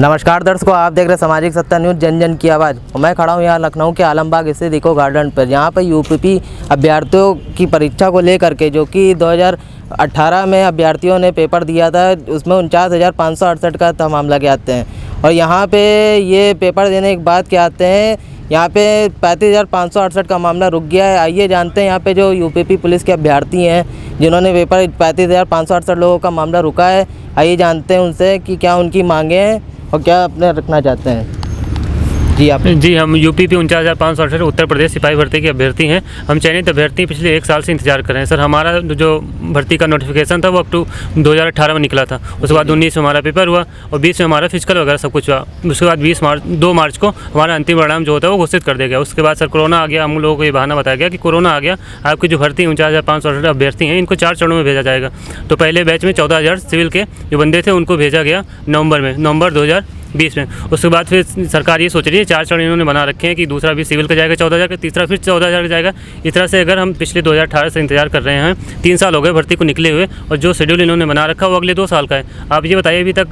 नमस्कार दर्शकों, आप देख रहे हैं सामाजिक सत्ता न्यूज़ जन जन की आवाज़। मैं खड़ा हूँ यहाँ लखनऊ के आलमबाग स्थित इको गार्डन पर। यहाँ पर यूपीपी अभ्यर्थियों की परीक्षा को लेकर के जो कि 2018 में अभ्यर्थियों ने पेपर दिया था, उसमें 49,568 का मामला के आते हैं। और यहाँ पे ये पेपर देने के बाद क्या आते हैं, यहाँ पे 35,568 का मामला रुक गया है। आइए जानते हैं यहाँ पे जो यूपीपी पुलिस के अभ्यर्थी हैं जिन्होंने पेपर 35,568 लोगों का मामला रुका है। आइए जानते हैं उनसे कि क्या उनकी मांगे हैं और क्या अपने रखना चाहते हैं। जी हम यूपीपी 49,568 उत्तर प्रदेश सिपाही भर्ती के अभ्यर्थी हैं। हम चयनित अभ्यर्थी पिछले 1 साल से इंतजार कर रहे हैं। सर, हमारा जो भर्ती का नोटिफिकेशन था वो अक्टूबर 2018 में निकला था। उसके बाद 19 में हमारा पेपर हुआ और 20 में हमारा फिजिकल वगैरह सब कुछ हुआ। उसके बाद 2 मार्च को हमारा अंतिम परिणाम जो होता है वो घोषित कर दिया गया। उसके बाद सर कोरोना आ गया। हम लोगों को ये बहाना बताया गया कि कोरोना आ गया, आपकी जो भर्ती 49,568 अभ्यर्थी हैं इनको 4 चरणों में भेजा जाएगा। तो पहले बैच में 14,000 सिविल के जो बंदे थे उनको भेजा गया नवंबर 2020 में। उसके बाद फिर सरकार ये सोच रही है 4 चरण इन्होंने बना रखे हैं कि दूसरा भी सिविल का जाएगा 14,000 का, तीसरा फिर 14,000 का जाएगा। इस तरह से अगर हम पिछले 2018 से इंतजार कर रहे हैं, 3 साल हो गए भर्ती को निकले हुए, और जो शेड्यूल इन्होंने बना रखा वो अगले 2 साल का है। आप ये बताइए, अभी तक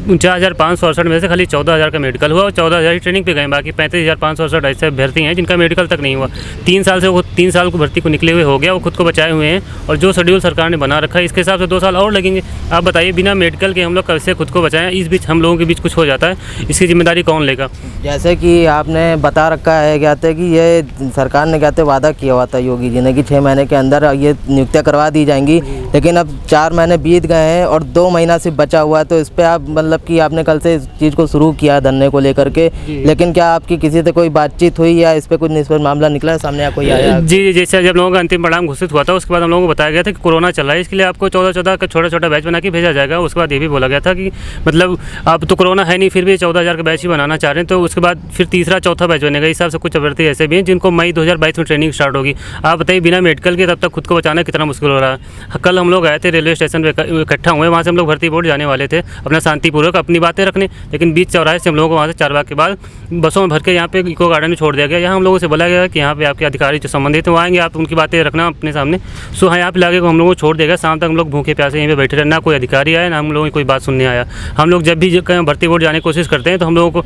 49,568 में से खाली 14,000 का मेडिकल हुआ और 14,000 की ट्रेनिंग पे गए। बाकी 35,568 ऐसे अभ्यर्थी हैं जिनका मेडिकल तक नहीं हुआ। 3 साल से वो 3 साल को भर्ती को निकले हुए हो गया, वो खुद को बचाए हुए हैं। और जो शेड्यूल सरकार ने बना रखा है इसके हिसाब से 2 साल और लगेंगे। आप बताइए, बिना मेडिकल के हम लोग कैसे खुद को बचाएं? इस बीच हम लोगों के बीच कुछ हो जाता है, इसकी जिम्मेदारी कौन लेगा? जैसे कि आपने बता रखा है कहते कि ये सरकार ने कहते वादा किया हुआ था योगी जी ने कि 6 महीने के अंदर ये नियुक्तियाँ करवा दी जाएंगी, लेकिन अब 4 महीने बीत गए हैं और 2 महीना सिर्फ बचा हुआ है। तो इस पर आप मतलब कि आपने कल से इस चीज़ को शुरू किया धरने को लेकर के, लेकिन क्या आपकी किसी से कोई बातचीत हुई या इस पर कुछ निष्पक्ष मामला निकला है सामने, या कोई आया? जी, जैसे जब लोगों का अंतिम परिणाम घोषित हुआ था उसके बाद हम लोगों को बताया गया था कि कोरोना चल रहा है, इसके लिए आपको 14 का छोटा बैच बना के भेजा जाएगा। उसके बाद ये भी बोला गया था कि मतलब अब तो कोरोना है नहीं, फिर भी 14,000 का बैच ही बनाना चाह रहे हैं। तो उसके बाद फिर तीसरा चौथा बैच बनेगा। इस हिसाब से कुछ अभ्यर्थी ऐसे भी हैं जिनको मई 2022 में ट्रेनिंग स्टार्ट होगी। आप बताइए, बिना मेडिकल के तब तक खुद को बचाना कितना मुश्किल हो रहा है। कल हम लोग आए थे रेलवे स्टेशन पर इकट्ठा हुए, वहाँ से हम लोग भर्ती बोर्ड जाने वाले थे अपना शांतिपूर्वक अपनी बातें रखने, लेकिन बीच चौराहे से हम लोगों को वहाँ से 4 के बाद बसों में भर के यहाँ पे इको गार्डन में छोड़ दिया गया। यहाँ हम लोगों से बोला गया कि यहाँ पे आपके अधिकारी जो संबंधित हैं वो आएंगे, आप उनकी बातें रखना अपने सामने। सो हाँ, यहाँ पे लाके हम लोगों को छोड़ दिया गया। शाम तक हम लोग भूखे प्यासे यहीं पे बैठे रहे, ना कोई अधिकारी आया ना हम लोगों की कोई बात सुनने आया। हम लोग जब भी भर्ती बोर्ड जाने की कोशिश करते हैं तो हम लोगों को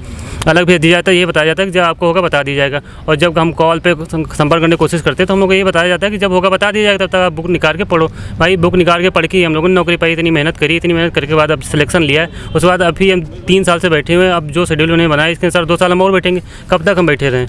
अलग भेज दिया जाता है, ये बताया जाता है कि जब आपको होगा बता दिया जाएगा। और जब हम कॉल पे संपर्क करने की कोशिश करते हैं तो हम लोग को ये बताया जाता है कि जब होगा बता दिया जाएगा, तब तक आप बुक निकाल के पढ़ो। भाई, बुक निकाल के पढ़ के हम लोगों ने नौकरी पाई, इतनी मेहनत करी, इतनी मेहनत करके बाद अब सिलेक्शन लिया है। उसके बाद अभी हम 3 साल से बैठे हुए हैं। अब जो शेड्यूल उन्होंने बनाया इसके अनुसार 2 साल हम और बैठेंगे। कब तक हम बैठे रहें?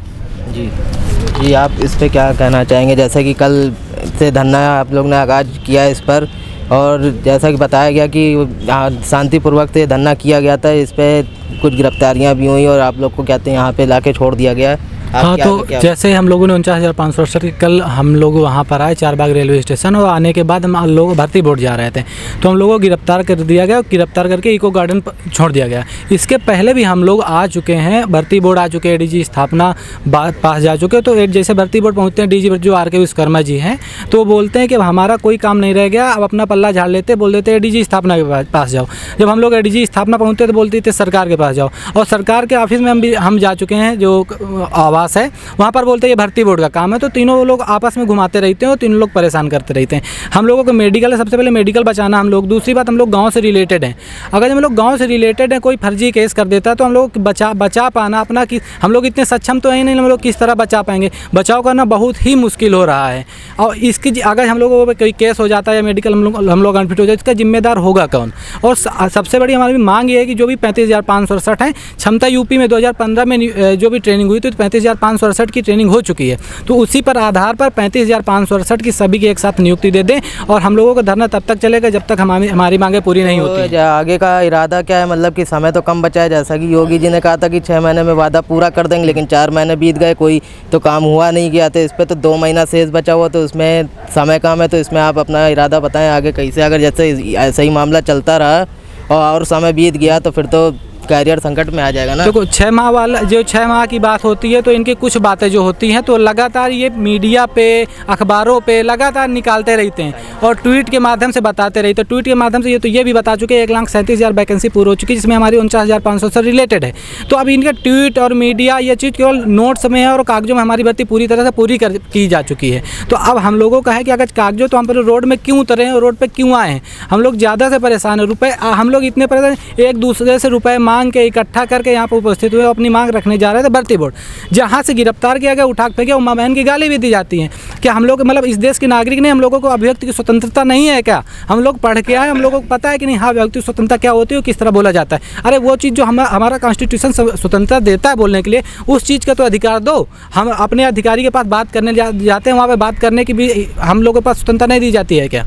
जी, आप इस पर क्या कहना चाहेंगे? जैसे कि कल से धरना आप लोग ने आगाज़ किया है इस पर, और जैसा कि बताया गया कि शांतिपूर्वक से धरना किया गया था, इस पर कुछ गिरफ्तारियां भी हुई और आप लोग को कहते हैं यहाँ पे लाके छोड़ दिया गया। हाँ, तो जैसे हम लोगों ने 49,568 कल हम लोग वहाँ पर आए चारबाग रेलवे स्टेशन, और आने के बाद हम लोग भर्ती बोर्ड जा रहे थे तो हम लोगों को गिरफ्तार कर दिया गया। गिरफ्तार करके इको गार्डन पर छोड़ दिया गया। इसके पहले भी हम लोग आ चुके हैं, भर्ती बोर्ड आ चुके हैं, एडीजी स्थापना पास जा चुके हैं। तो जैसे भर्ती बोर्ड पहुँचते हैं, डीजी जो आर के विश्वकर्मा जी हैं, तो वो बोलते हैं कि हमारा कोई काम नहीं रह गया, अब अपना पल्ला झाड़ लेते, बोल देते एडीजी स्थापना के पास जाओ। जब हम लोग एडीजी स्थापना पहुँचते तो बोलते थे सरकार के पास जाओ, और सरकार के ऑफिस में हम जा चुके हैं जो आवास है, वहाँ पर बोलते हैं ये भर्ती बोर्ड का काम है। तो तीनों लोग आपस में घुमाते रहते हैं और तीनों लोग परेशान करते रहते हैं। हम लोगों को मेडिकल है, सबसे पहले मेडिकल बचाना हम लोग। दूसरी बात, हम लोग गांव से रिलेटेड हैं। अगर हम लोग गांव से रिलेटेड हैं, कोई फर्जी केस कर देता है तो हम लोग बचा पाना अपना, कि हम लोग इतने सक्षम तो है नहीं, हम लोग किस तरह बचा पाएंगे? बचाव करना बहुत ही मुश्किल हो रहा है। और इसकी अगर हम लोगों पर कोई केस हो जाता है या मेडिकल हम लोग अनफिट हो जाए, इसका जिम्मेदार होगा कौन? और सबसे बड़ी हमारी मांग ये है कि जो भी 35,568 है, क्षमता यूपी में 2015 में जो भी ट्रेनिंग हुई थी तो 35,568 की ट्रेनिंग हो चुकी है। तो उसी पर आधार पर 35,568 की सभी की एक साथ नियुक्ति दे दें, और हम लोगों का धरना तब तक चलेगा जब तक हमारी मांगे पूरी नहीं होती। तो आगे का इरादा क्या है? मतलब कि समय तो कम बचा है, जैसा कि योगी जी ने कहा था कि 6 महीने में वादा पूरा कर देंगे, लेकिन 4 महीने बीत गए, कोई तो काम हुआ नहीं गया। तो इस पर तो 2 महीना शेष बचा हुआ, तो उसमें समय कम है। तो इसमें आप अपना इरादा बताएं आगे कैसे, अगर जैसे ऐसा ही मामला चलता रहा और समय बीत गया तो फिर तो कैरियर संकट में आ जाएगा ना। देखो, 6 माह वाला जो 6 माह की बात होती है तो इनकी कुछ बातें जो होती हैं तो लगातार ये मीडिया पे, अखबारों पे लगातार निकालते रहते हैं और ट्वीट के माध्यम से बताते रहते हैं। ट्वीट के माध्यम से ये भी बता चुके हैं 1,37,000 वैकेंसी पूरी हो चुकी है, जिसमें हमारी 49,500 से रिलेटेड है। तो अब इनके ट्वीट और मीडिया ये चीज़ केवल नोट्स में है और कागजों में हमारी भर्ती पूरी तरह से पूरी की जा चुकी है। तो अब हम लोगों का है कि अगर कागजों तो हम पर रोड में क्यों उतरे हैं और रोड पर क्यों आए हैं? हम लोग ज़्यादा से परेशान हैं। रुपये हम लोग इतने परेशान, एक दूसरे से रुपये मांग के इकट्ठा करके यहाँ पर उपस्थित हुए, अपनी मांग रखने जा रहे थे भर्ती बोर्ड, जहाँ से गिरफ्तार किया गया, उठा फेंके, उमा बहन की गाली भी दी जाती है कि हम लोग मतलब इस देश के नागरिक नहीं, हम लोगों को अभिव्यक्ति की स्वतंत्रता नहीं है क्या? हम लोग पढ़ के आए, हम लोगों को पता है कि नहीं हाँ अभिव्यक्ति स्वतंत्रता क्या होती है, किस तरह बोला जाता है। अरे वो चीज़ जो हमारा कॉन्स्टिट्यूशन स्वतंत्रता देता है बोलने के लिए, उस चीज़ का तो अधिकार दो। हम अपने अधिकारी के पास बात करने जाते हैं, वहाँ पे बात करने की भी हम लोगों के पास स्वतंत्रता नहीं दी जाती है क्या?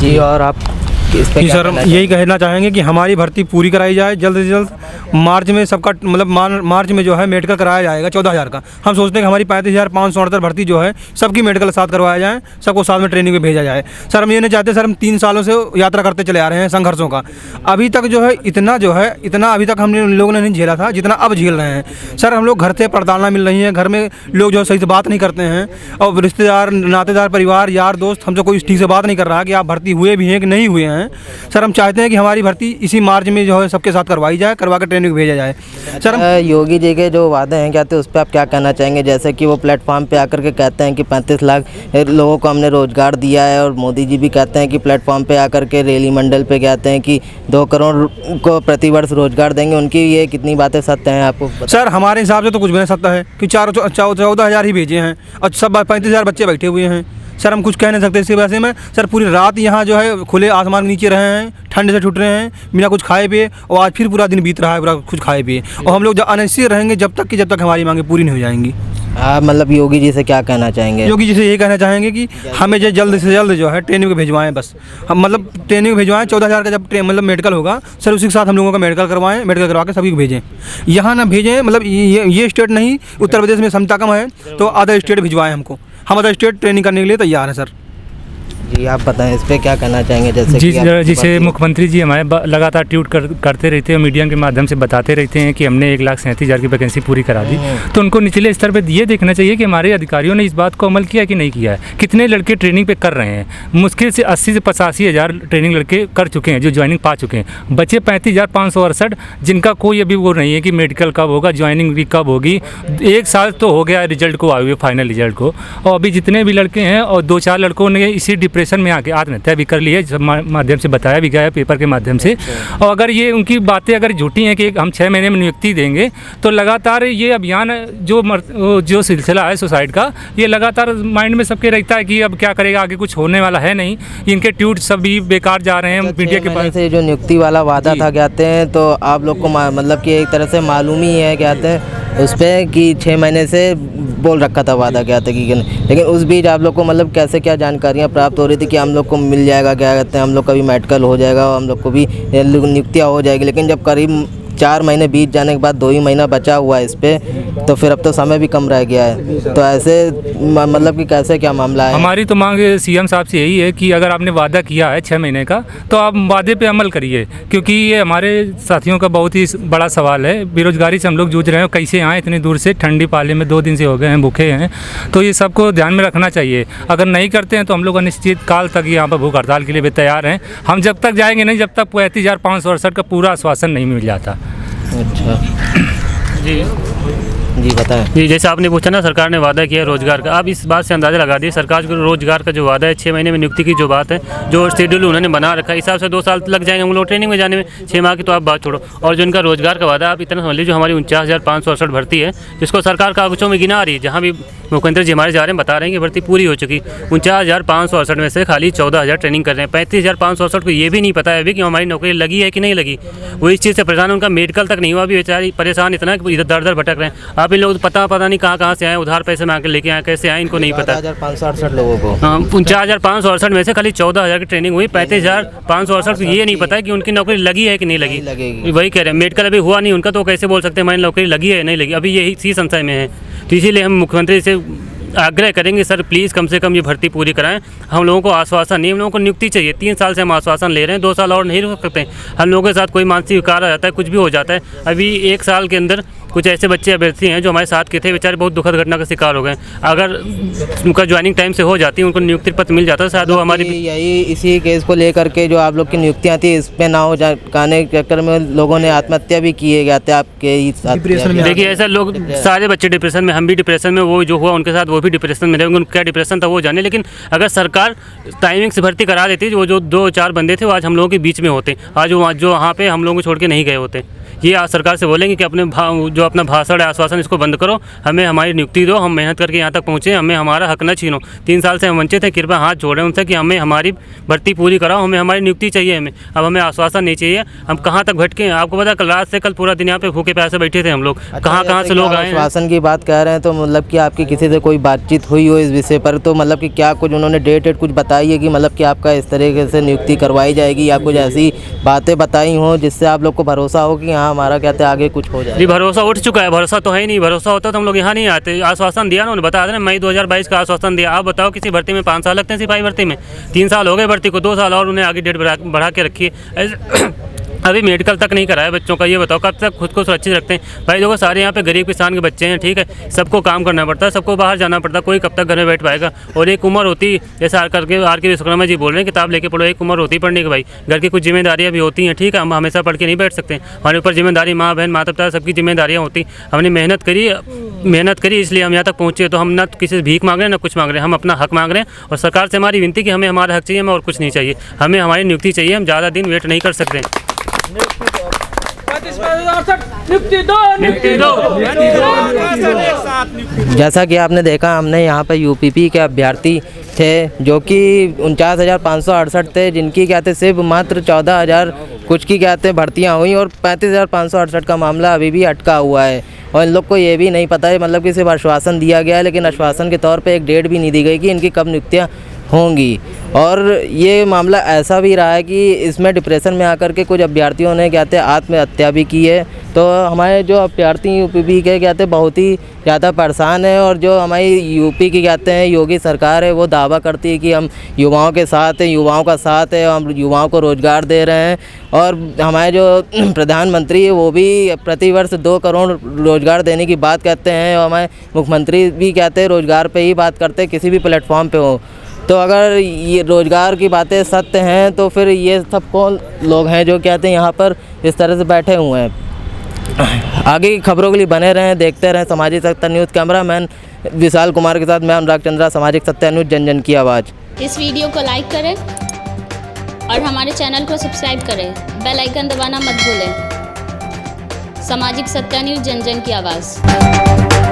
जी, और आप इस पे जी क्या सर, कहना यही कहना चाहेंगे कि हमारी भर्ती पूरी कराई जाए जल्द से जल्द। मार्च में सबका मतलब मार्च में जो है मेडिकल कराया जाएगा 14,000 का। हम सोचते हैं कि हमारी 35,568 भर्ती जो है सबकी मेडिकल साथ करवाया जाए, सबको साथ में ट्रेनिंग में भेजा जाए। सर हम ये नहीं चाहते, सर हम 3 सालों से यात्रा करते चले आ रहे हैं संघर्षों का, अभी तक जो है इतना अभी तक हमने उन लोगों ने नहीं झेला था जितना अब झेल रहे हैं। सर हम लोग घर से प्रताड़ना मिल रही है, घर में लोग जो है सही से बात नहीं करते हैं, और रिश्तेदार, नातेदार, परिवार, यार दोस्त हमसे कोई ठीक से बात नहीं कर रहा कि आप भर्ती हुए भी हैं कि नहीं हुए हैं। सर हम चाहते हैं कि हमारी भर्ती इसी मार्च में जो है सबके साथ करवाई जाए, करवा कर ट्रेनिंग भेजा जाए। सर योगी जी के जो वादे हैं कहते हैं, उस पर आप क्या कहना चाहेंगे? जैसे कि वो प्लेटफॉर्म पे आकर के कहते हैं कि 35 लाख लोगों को हमने रोजगार दिया है, और मोदी जी भी कहते हैं कि प्लेटफॉर्म पे आकर के रैली मंडल पे कहते हैं कि 2 करोड़ को प्रतिवर्ष रोजगार देंगे। उनकी ये कितनी बातें सत्य हैं आपको? सर हमारे हिसाब से तो कुछ भी नहीं सकता है कि 14,000 ही भेजे हैं और सब 35,000 बच्चे बैठे हुए हैं। सर हम कुछ कह नहीं सकते इसके वजह से। में सर पूरी रात यहाँ जो है खुले आसमान के नीचे रहे हैं, ठंड से छूट रहे हैं, बिना कुछ खाए पिए, और आज फिर पूरा दिन बीत रहा है पूरा कुछ खाए पिए, और हम लोग अनिश्चित रहेंगे जब तक हमारी मांगे पूरी नहीं हो जाएंगी। आप मतलब योगी जी से क्या कहना चाहेंगे? योगी जी से ये कहना चाहेंगे कि हमें जो जल्द से जल्द जो है ट्रेनिंग को भिजवाएं, बस हम मतलब ट्रेनिंग भिजवाएं। 14,000 का जब मतलब मेडिकल होगा सर, उसी के साथ हम लोगों का मेडिकल करवाएं, मेडिकल करवा के सभी को भेजें। यहाँ ना भेजें, मतलब ये स्टेट नहीं, उत्तर प्रदेश में क्षमता कम है तो अदर स्टेट भिजवाएं हमको, हम अदर स्टेट ट्रेनिंग करने के लिए तैयार हैं सर। जी आप बताएं, इस पे क्या कहना चाहेंगे? जैसे जी, कि जिसे मुख्यमंत्री जी हमारे लगातार ट्वीट करते रहते हैं, मीडिया के माध्यम से बताते रहते हैं कि हमने 1,37,000 की वैकेंसी पूरी करा दी, तो उनको निचले स्तर पे ये देखना चाहिए कि हमारे अधिकारियों ने इस बात को अमल किया कि नहीं किया है। कितने लड़के ट्रेनिंग पे कर रहे हैं? मुश्किल से 80 से 85,000 ट्रेनिंग लड़के कर चुके हैं, जो ज्वाइनिंग पा चुके हैं। बचे 35,568 जिनका कोई अभी वो नहीं है कि मेडिकल कब होगा, ज्वाइनिंग भी कब होगी। 1 साल तो हो गया रिजल्ट को आए हुए, फाइनल रिजल्ट को, और अभी जितने भी लड़के हैं, और 2-4 लड़कों ने इसी डिप्रेशन में आके आत्महत्या भी कर ली है, माध्यम से बताया भी गया है पेपर के माध्यम से। और अगर ये उनकी बातें अगर झूठी हैं कि हम 6 महीने में नियुक्ति देंगे, तो लगातार ये अभियान जो सिलसिला है सुसाइड का, ये लगातार माइंड में सबके रहता है कि अब क्या करेगा, आगे कुछ होने वाला है नहीं। इनके ट्वीट सब भी बेकार जा रहे हैं मीडिया के पास से। जो नियुक्ति वाला वादा था कहते हैं, तो आप लोग को मतलब कि एक तरह से मालूम ही है कहते हैं उस पर कि 6 महीने से बोल रखा था वादा कहते हैं कि, लेकिन उस बीच आप लोग को मतलब कैसे क्या जानकारियाँ प्राप्त हो रही थी कि हम लोग को मिल जाएगा, क्या कहते हैं हम लोग का भी मेडिकल हो जाएगा और हम लोग को भी नियुक्तियाँ हो जाएगी, लेकिन जब करीब 4 महीने बीत जाने के बाद 2 ही महीना बचा हुआ है इस पर, तो फिर अब तो समय भी कम रह गया है, तो ऐसे मतलब कि कैसे क्या मामला है? हमारी तो मांग सीएम साहब से यही है कि अगर आपने वादा किया है 6 महीने का, तो आप वादे पे अमल करिए, क्योंकि ये हमारे साथियों का बहुत ही बड़ा सवाल है। बेरोजगारी से हम लोग जूझ रहे हैं, कैसे आए इतनी दूर से, ठंडी पाले में 2 दिन से हो गए हैं, भूखे हैं, तो ये सबको ध्यान में रखना चाहिए। अगर नहीं करते हैं तो हम लोग अनिश्चित काल तक यहाँ पर भूख हड़ताल के लिए भी तैयार हैं। हम जब तक जाएंगे नहीं, जब तक 35,568 का पूरा आश्वासन नहीं मिल जाता। अच्छा जी बताएं। जी, जैसे आपने पूछा ना, सरकार ने वादा किया रोजगार का, आप इस बात से अंदाज़ा लगा दिए सरकार को रोजगार का जो वादा है, 6 महीने में नियुक्ति की जो बात है, जो शेड्यूल उन्होंने बना रखा है, हिसाब से 2 साल लग जाएंगे हम लोग ट्रेनिंग में जाने में। 6 माह की तो आप बात छोड़ो, और जो इनका रोजगार का वादा, आप इतना समझ लीजिए, जो हमारी 49,568 भर्ती है, जिसको सरकार कागजों में गिना रही है, जहाँ भी मुख्यमंत्री जी हमारे जा रहे हैं बता रहे हैं कि भर्ती पूरी हो चुकी। 49,568 में से खाली 14,000 ट्रेनिंग कर रहे हैं। 35,568 को ये भी नहीं पता है अभी कि हमारी नौकरी लगी है कि नहीं लगी। वो इस चीज़ से परेशान, उनका मेडिकल तक नहीं हुआ, अभी बेचारी परेशान इतना कि इधर दर भटक रहे हैं। आप इन लोग पता नहीं कहाँ से आए, उधार पैसे मांग के लेके आए, कैसे आए इनको नहीं पता। 49,568 लोगों को, 49,568 में से खाली 14,000 की ट्रेनिंग हुई। 35,568 को ये नहीं पता है कि उनकी नौकरी लगी है कि नहीं लगी। वही कह रहे हैं, मेडिकल अभी हुआ नहीं उनका, तो कैसे बोल सकते हैं हमारी नौकरी लगी है नहीं लगी, अभी यही इसी संशय में है। तो इसीलिए हम मुख्यमंत्री से आग्रह करेंगे, सर प्लीज़ कम से कम ये भर्ती पूरी कराएं। हम लोगों को आश्वासन नहीं, हम लोगों को नियुक्ति चाहिए। 3 साल से हम आश्वासन ले रहे हैं, 2 साल और नहीं रुक सकते। हम लोगों के साथ कोई मानसिक विकार आ जाता है, कुछ भी हो जाता है। अभी 1 साल के अंदर कुछ ऐसे बच्चे अभ्यर्थी हैं जो हमारे साथ के थे, बेचारे बहुत दुखद घटना का शिकार हो गए। अगर उनका ज्वाइनिंग टाइम से हो जाती, उनको नियुक्ति पत्र मिल जाता, शायद वो हमारी यही इसी केस को लेकर के जो आप लोग की नियुक्तियाँ थी, इस पे ना हो जाने के चक्कर में लोगों ने आत्महत्या भी किए गए थे आपके ही साथ। देखिए ऐसा लोग सारे बच्चे डिप्रेशन में, हम भी डिप्रेशन में, वो जो हुआ उनके साथ वो भी डिप्रेशन में रहे, उनको क्या डिप्रेशन था वो जाने। लेकिन अगर सरकार टाइमिंग से भर्ती करा देती, वो जो 2-4 बंदे थे वो आज हम लोगों के बीच में होते, आज वो जो वहाँ पे हम लोगों को छोड़ के नहीं गए होते। ये आज सरकार से बोलेंगे कि अपने जो अपना भाषण है, आश्वासन, इसको बंद करो, हमें हमारी नियुक्ति दो, हम मेहनत करके यहाँ तक पहुँचे, हमें हमारा हक न छीनो। 3 साल से हम वंचित हैं, कृपया हाथ जोड़ें उनसे कि हमें हमारी भर्ती पूरी कराओ, हमें हमारी नियुक्ति चाहिए, अब हमें आश्वासन नहीं चाहिए। हम कहाँ तक भटके हैं, आपको पता, कल रात से कल पूरा दिन यहाँ पे भूखे प्यासे बैठे थे हम लोग। कहाँ से लोग आए हैं। आश्वासन की बात कर रहे हैं, तो मतलब कि आपकी किसी से कोई बातचीत हुई हो इस विषय पर, तो मतलब कि क्या कुछ उन्होंने डेट कुछ बताई है कि मतलब कि आपका इस तरीके से नियुक्ति करवाई जाएगी, या कुछ ऐसी बातें बताई हों जिससे आप लोग को भरोसा हो कि हाँ हमारा कहते हैं आगे कुछ हो जाए? जी भरोसा उठ चुका है, भरोसा तो है ही नहीं। भरोसा होता तो हम लोग यहाँ नहीं आते। आश्वासन दिया ना, उन्होंने बता देना, मई 2022 का आश्वासन दिया। आप बताओ किसी भर्ती में 5 साल लगते हैं, सिपाही भर्ती में 3 साल हो गए भर्ती को, 2 साल और उन्हें आगे डेट बढ़ा के रखी है। अभी मेडिकल तक नहीं कराया बच्चों का, ये बताओ कब तक खुद को सुरक्षित रखते हैं? भाई देखो सारे यहाँ पे गरीब किसान के बच्चे हैं, ठीक है, सबको काम करना पड़ता है, सबको बाहर जाना पड़ता है, कोई कब तक घर में बैठ पाएगा। और एक उम्र होती, जैसे आर के विश्वकर्मा जी बोल रहे हैं किताब लेके पढ़ो, एक उम्र होती पढ़ने की भाई। घर की कुछ जिम्मेदारियाँ भी होती हैं, ठीक है, हम हमेशा पढ़ के नहीं बैठ सकते, हमारे ऊपर जिम्मेदारी, माँ बहन माता पिता सबकी जिम्मेदारियाँ होती। हमने मेहनत करी इसलिए हम यहाँ तक पहुँचे। तो हम ना किसी से भीख मांग रहे हैं ना कुछ मांग रहे हैं, हम अपना हक मांग रहे हैं। और सरकार से हमारी विनती कि हमें हमारा हक चाहिए, हमें और कुछ नहीं चाहिए, हमें हमारी नियुक्ति चाहिए, हम ज़्यादा दिन वेट नहीं कर सकते। जैसा कि आपने देखा, हमने यहाँ पर यूपीपी के अभ्यर्थी थे जो कि 49,568 थे, जिनकी क्या थे सिर्फ मात्र 14,000 कुछ की क्या थे भर्तियाँ हुई, और 35,568 का मामला अभी भी अटका हुआ है। और इन लोग को ये भी नहीं पता है, मतलब कि सिर्फ आश्वासन दिया गया है, लेकिन आश्वासन के तौर पे एक डेट भी नहीं दी गई कि इनकी कब नियुक्तियाँ होंगी। और ये मामला ऐसा भी रहा है कि इसमें डिप्रेशन में आकर के कुछ अभ्यर्थियों ने कहते हैं आत्महत्या भी की है। तो हमारे जो अभ्यर्थी यूपी के कहते हैं बहुत ही ज़्यादा परेशान है। और जो हमारी यूपी की कहते हैं योगी सरकार है, वो दावा करती है कि हम युवाओं के साथ हैं, युवाओं का साथ है, हम युवाओं को रोज़गार दे रहे हैं। और हमारे जो प्रधानमंत्री है वो भी प्रतिवर्ष 2 करोड़ रोज़गार देने की बात कहते हैं, और हमारे मुख्यमंत्री भी कहते हैं रोज़गार पे ही बात करते हैं, किसी भी प्लेटफॉर्म पे हो। तो अगर ये रोज़गार की बातें सत्य हैं, तो फिर ये सब कौन लोग हैं जो कहते हैं यहाँ पर इस तरह से बैठे हुए हैं? आगे की खबरों के लिए बने रहें, देखते रहें सामाजिक सत्ता न्यूज़। कैमरामैन विशाल कुमार के साथ मैं अनुराग चंद्रा, सामाजिक सत्ता न्यूज़, जन जन की आवाज़। इस वीडियो को लाइक करें और हमारे चैनल को सब्सक्राइब करें, बेल आइकन दबाना मत भूलें। सामाजिक सत्ता न्यूज़, जन जन की आवाज़।